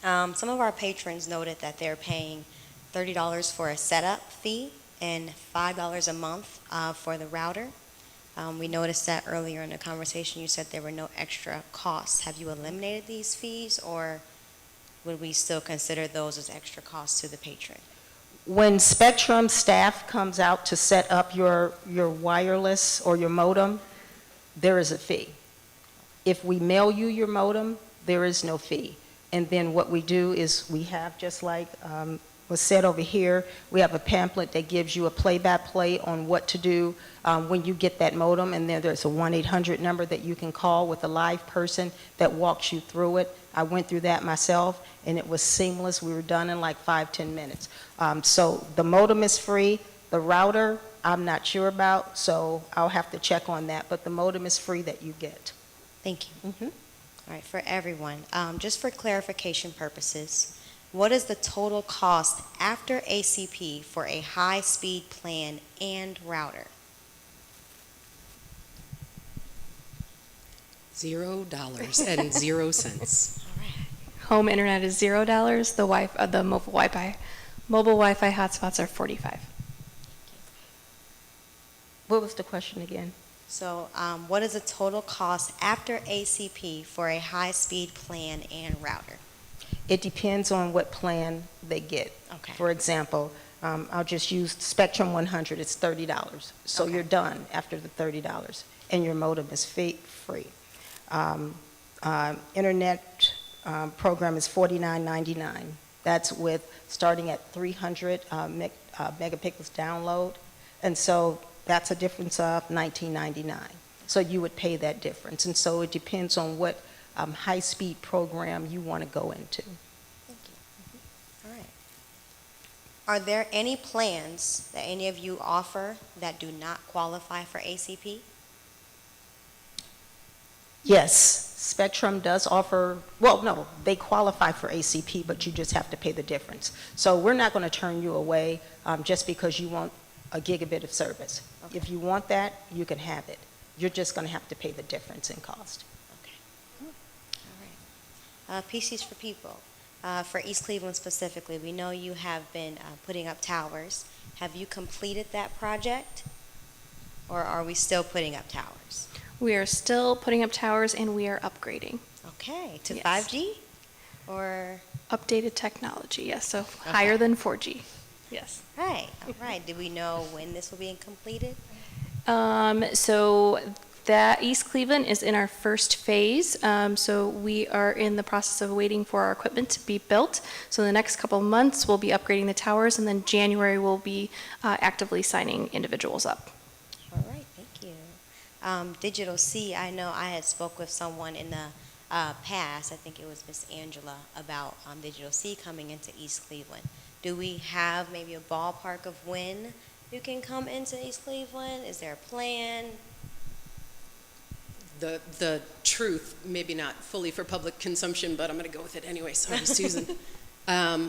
Speaker 2: some of our patrons noted that they're paying $30 for a setup fee and $5 a month for the router. We noticed that earlier in the conversation you said there were no extra costs. Have you eliminated these fees, or would we still consider those as extra costs to the patron?
Speaker 5: When Spectrum staff comes out to set up your wireless or your modem, there is a fee. If we mail you your modem, there is no fee. And then what we do is we have, just like was said over here, we have a pamphlet that gives you a play-by-play on what to do when you get that modem, and then there's a 1-800 number that you can call with a live person that walks you through it. I went through that myself, and it was seamless. We were done in like 5-10 minutes. So the modem is free. The router, I'm not sure about, so I'll have to check on that, but the modem is free that you get.
Speaker 2: Thank you. Mm-hmm. All right, for everyone, just for clarification purposes, what is the total cost after ACP for a high-speed plan and router?
Speaker 4: $0.00.
Speaker 6: Home internet is $0. The mobile Wi-Fi hotspots are $45.
Speaker 5: What was the question again?
Speaker 2: So what is the total cost after ACP for a high-speed plan and router?
Speaker 5: It depends on what plan they get.
Speaker 2: Okay.
Speaker 5: For example, I'll just use Spectrum 100, it's $30. So
Speaker 2: Okay.
Speaker 5: you're done after the $30, and your modem is free. Internet program is $49.99. That's with starting at 300 megapixels download, and so that's a difference of $19.99. So you would pay that difference, and so it depends on what high-speed program you want to go into.
Speaker 2: Thank you. Mm-hmm. All right. Are there any plans that any of you offer that do not qualify for ACP?
Speaker 5: Yes, Spectrum does offer, well, no, they qualify for ACP, but you just have to pay the difference. So we're not going to turn you away just because you want a gigabit of service.
Speaker 2: Okay.
Speaker 5: If you want that, you can have it. You're just going to have to pay the difference in cost.
Speaker 2: Okay. All right. PCs for people. For East Cleveland specifically, we know you have been putting up towers. Have you completed that project, or are we still putting up towers?
Speaker 6: We are still putting up towers and we are upgrading.
Speaker 2: Okay, to
Speaker 6: Yes.
Speaker 2: 5G, or?
Speaker 6: Updated technology, yes, so higher than 4G. Yes.
Speaker 2: Right, all right. Do we know when this will be completed?
Speaker 6: So that East Cleveland is in our first phase. So we are in the process of waiting for our equipment to be built. So the next couple of months, we'll be upgrading the towers, and then January, we'll be actively signing individuals up.
Speaker 2: All right, thank you. Digital C, I know I had spoke with someone in the past, I think it was Miss Angela, about Digital C coming into East Cleveland. Do we have maybe a ballpark of when you can come into East Cleveland? Is there a plan?
Speaker 4: The truth, maybe not fully for public consumption, but I'm going to go with it anyway. Sorry, Susan.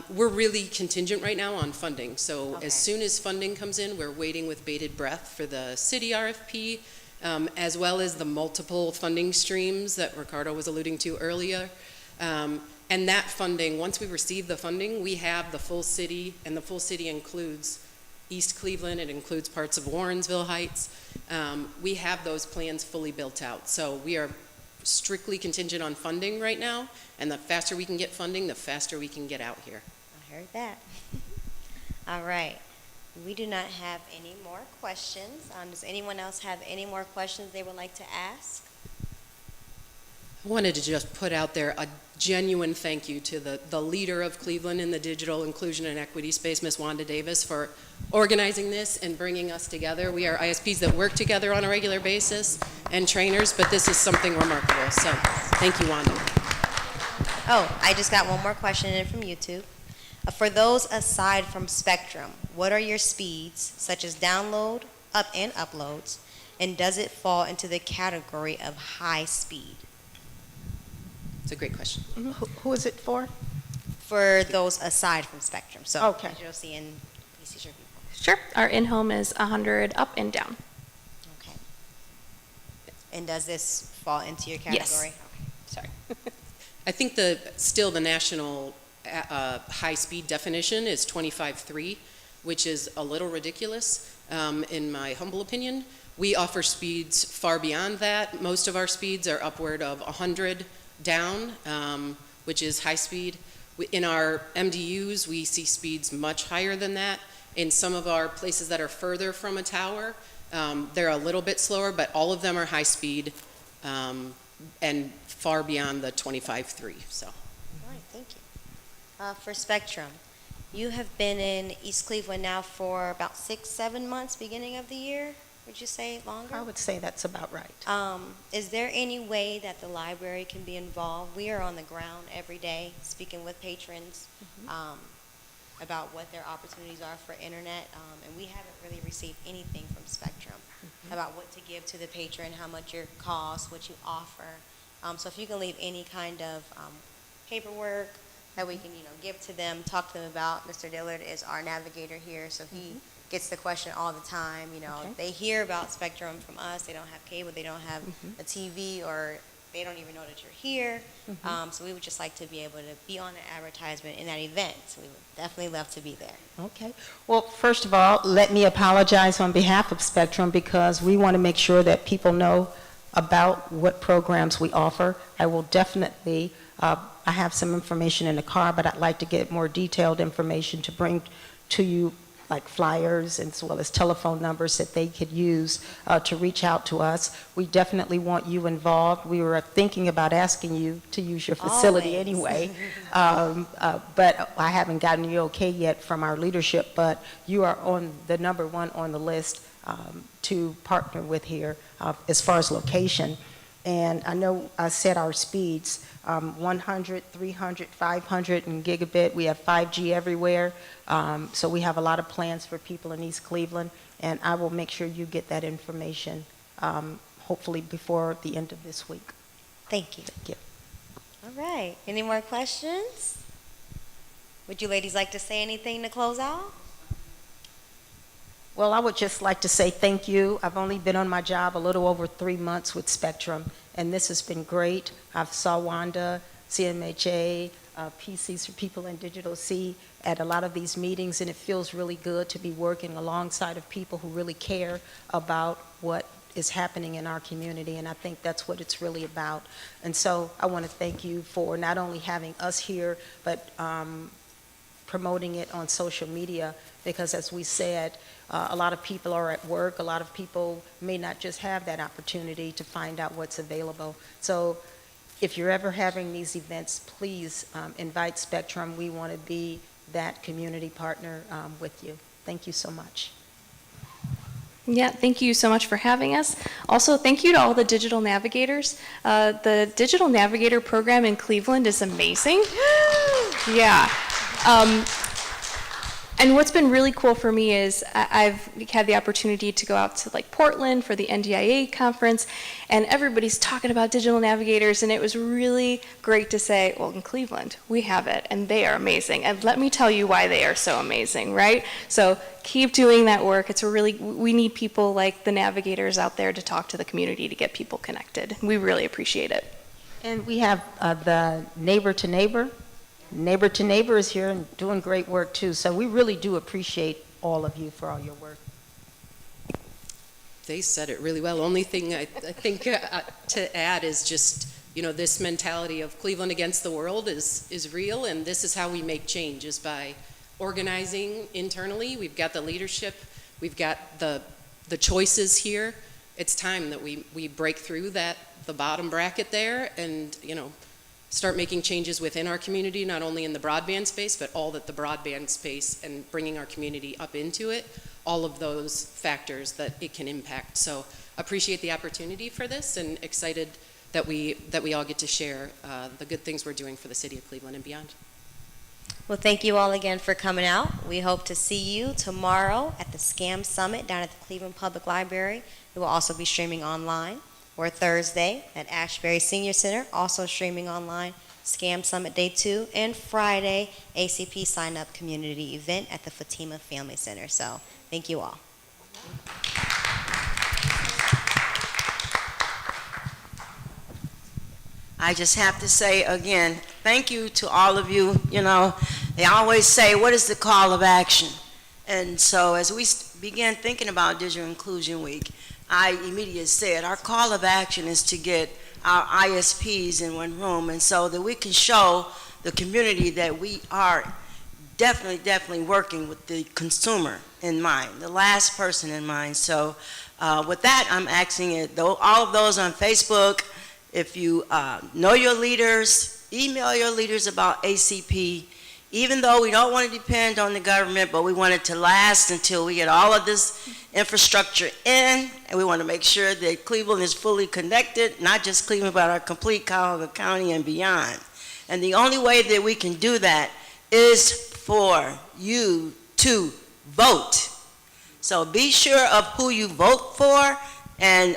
Speaker 4: We're really contingent right now on funding. So
Speaker 2: Okay.
Speaker 4: as soon as funding comes in, we're waiting with bated breath for the city RFP, as well as the multiple funding streams that Ricardo was alluding to earlier. And that funding, once we receive the funding, we have the full city, and the full city includes East Cleveland, it includes parts of Warrensville Heights. We have those plans fully built out. So we are strictly contingent on funding right now, and the faster we can get funding, the faster we can get out here.
Speaker 2: I heard that. All right. We do not have any more questions. Does anyone else have any more questions they would like to ask?
Speaker 4: I wanted to just put out there a genuine thank you to the leader of Cleveland in the digital inclusion and equity space, Ms. Wanda Davis, for organizing this and bringing us together. We are ISPs that work together on a regular basis and trainers, but this is something remarkable. So thank you, Wanda.
Speaker 2: Oh, I just got one more question in from YouTube. For those aside from Spectrum, what are your speeds, such as download, up and uploads, and does it fall into the category of high speed?
Speaker 4: It's a great question.
Speaker 5: Who is it for?
Speaker 2: For those aside from Spectrum, so
Speaker 5: Okay.
Speaker 2: Digital C and PC Sure People.
Speaker 6: Sure. Our in-home is 100 up and down.
Speaker 2: Okay. And does this fall into your
Speaker 6: Yes.
Speaker 2: category?
Speaker 6: Sorry.
Speaker 4: I think still the national high-speed definition is 25.3, which is a little ridiculous in my humble opinion. We offer speeds far beyond that. Most of our speeds are upward of 100 down, which is high speed. In our MDUs, we see speeds much higher than that. In some of our places that are further from a tower, they're a little bit slower, but all of them are high speed and far beyond the 25.3. So.
Speaker 2: All right, thank you. For Spectrum, you have been in East Cleveland now for about 6-7 months, beginning of the year. Would you say longer?
Speaker 5: I would say that's about right.
Speaker 2: Is there any way that the library can be involved? We are on the ground every day speaking with patrons about what their opportunities are for internet, and we haven't really received anything from Spectrum about what to give to the patron, how much your costs, what you offer. So if you can leave any kind of paperwork that we can, give to them, talk to them about. Mr. Dillard is our navigator here, so he gets the question all the time.
Speaker 5: Okay.
Speaker 2: They hear about Spectrum from us. They don't have cable. They don't have a TV, or they don't even know that you're here. So we would just like to be able to be on an advertisement in that event. So we would definitely love to be there.
Speaker 5: Okay. Well, first of all, let me apologize on behalf of Spectrum, because we want to make sure that people know about what programs we offer. I will definitely, I have some information in the car, but I'd like to get more detailed information to bring to you, like flyers as well as telephone numbers that they could use to reach out to us. We definitely want you involved. We were thinking about asking you to use your facility
Speaker 2: Always.
Speaker 5: anyway, but I haven't gotten the okay yet from our leadership, but you are on the number one on the list to partner with here as far as location. And I know I said our speeds, 100, 300, 500, and gigabit. We have 5G everywhere. So we have a lot of plans for people in East Cleveland, and I will make sure you get that information, hopefully before the end of this week.
Speaker 2: Thank you.
Speaker 5: Thank you.
Speaker 2: All right. Any more questions? Would you ladies like to say anything to close out?
Speaker 5: Well, I would just like to say thank you. I've only been on my job a little over 3 months with Spectrum, and this has been great. I've saw Wanda, CMHA, PCs for People and Digital C at a lot of these meetings, and it feels really good to be working alongside of people who really care about what is happening in our community, and I think that's what it's really about. And so I want to thank you for not only having us here, but promoting it on social media, because as we said, a lot of people are at work, a lot of people may not just have that opportunity to find out what's available. So if you're ever having these events, please invite Spectrum. We want to be that community partner with you. Thank you so much.
Speaker 6: Yeah, thank you so much for having us. Also, thank you to all the Digital Navigators. The Digital Navigator program in Cleveland is amazing. Yeah. And what's been really cool for me is I've had the opportunity to go out to like Portland for the NDIA conference, and everybody's talking about digital navigators, and it was really great to say, well, in Cleveland, we have it, and they are amazing. And let me tell you why they are so amazing, right? So keep doing that work. We need people like the navigators out there to talk to the community to get people connected. We really appreciate it.
Speaker 5: And we have the Neighbor to Neighbor. Neighbor to Neighbor is here and doing great work too. So we really do appreciate all of you for all your work.
Speaker 4: They said it really well. Only thing I think to add is just, this mentality of Cleveland against the world is real, and this is how we make change, is by organizing internally. We've got the leadership, we've got the choices here. It's time that we break through the bottom bracket there and, start making changes within our community, not only in the broadband space, but all that the broadband space and bringing our community up into it, all of those factors that it can impact. So appreciate the opportunity for this and excited that we all get to share the good things we're doing for the city of Cleveland and beyond.
Speaker 2: Well, thank you all again for coming out. We hope to see you tomorrow at the SCAM Summit down at the Cleveland Public Library. It will also be streaming online. Or Thursday at Ashbury Senior Center, also streaming online, SCAM Summit Day 2, and Friday, ACP Sign-Up Community Event at the Fatima Family Center. So, thank you all.
Speaker 8: I just have to say again, thank you to all of you. They always say, what is the call of action? And so as we began thinking about Digital Inclusion Week, I immediately said our call of action is to get our ISPs in one room, and so that we can show the community that we are definitely working with the consumer in mind, the last person in mind. So with that, I'm asking all of those on Facebook, if you know your leaders, email your leaders about ACP. Even though we don't want to depend on the government, but we want it to last until we get all of this infrastructure in, and we want to make sure that Cleveland is fully connected, not just Cleveland, but our complete Cuyahoga County and beyond. And the only way that we can do that is for you to vote. So be sure of who you vote for, and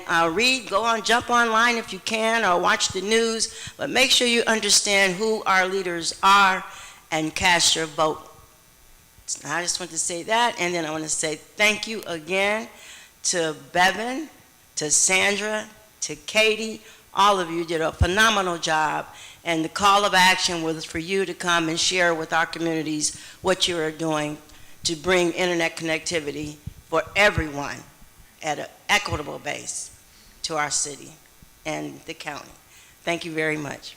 Speaker 8: jump online if you can, or watch the news, but make sure you understand who our leaders are and cast your vote. I just want to say that, and then I want to say thank you again to Bevan, to Sandra, to Katie. All of you did a phenomenal job, and the call of action was for you to come and share with our communities what you are doing to bring internet connectivity for everyone at an equitable base to our city and the county. Thank you very much.